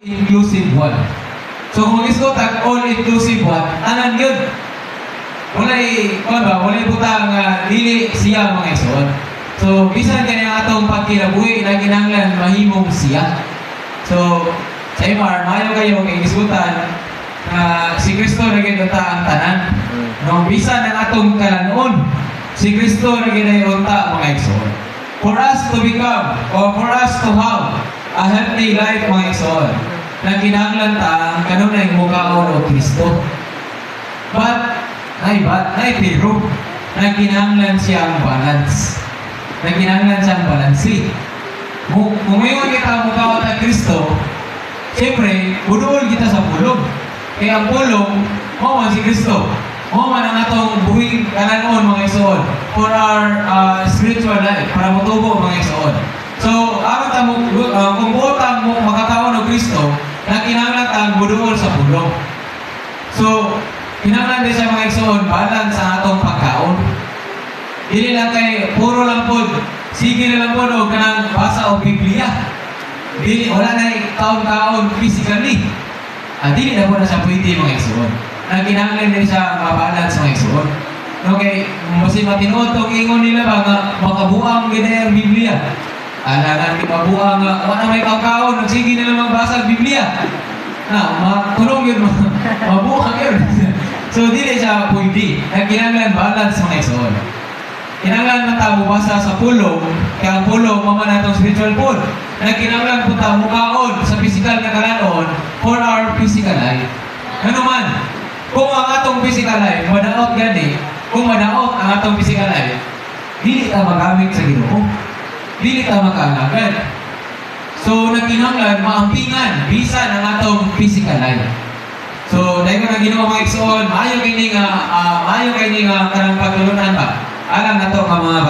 inclusive one. So kung isgot ang all-inclusive one, tanan yun. Walay butang dili siya mga ison. So bisan kani atong pagkinabuhi na kinahanglan mahimong siya. So sa MR, maayo kayo kay isgutan na si Kristo na ginunta ang tanan. No, bisan ang atong kalanon, si Kristo na ginunta mga ison. For us to become or for us to have a healthy life mga ison, na kinahanglan ta kanunay mukhaon o Kristo. But pero na kinahanglan siyang balance. Na kinahanglan siyang balansi. Kung ngayon kita mukhaon na Kristo, siyempre, buduol kita sa pulong. Kaya ang pulong, mo man si Kristo. Mo man ang atong buhing kananon mga isuon for our spiritual life, para mutubo mga isuon. So, kung buotang mo makakaon ng Kristo, na kinahanglan tang buduol sa pulong. So, kinahanglan din sa mga isuon, balance sa atong pagkaon. Dili lang kay puro lang po, sige na lang po o kanang basa o Biblia. Dili, wala na kaon-kaon physically. Dili na po na siya pwede mga isuon. Na kinahanglan din siya mabalance mga isuon. Okay, kasi matinuod itong ingon nila ba nga makabuang gina ang Biblia. Alangan di mabuang nga, wala may kaon-kaon, sige na lang magbasa ang Biblia. Matulong yun, mabuang yun. So, dili siya pwede. Kinahanglan balance mga isuon. Kinahanglan matabo basa sa pulong, kaya ang pulong, mama na itong spiritual food. Kinahanglan punta mukaon sa physical na kalanon for our physical life. Ano man, kung ang atong physical life, madaot gani, kung madaot ang atong physical life, dili ta magamit sa Ginoo. Dili ta makaangagad. So, nagkinahanglan, maampingan, bisan ang atong physical life. So, dahil ko na Ginoo mga igsoon, maayo kay ni nga kanang pagtulunan ba? Alam na to ka mga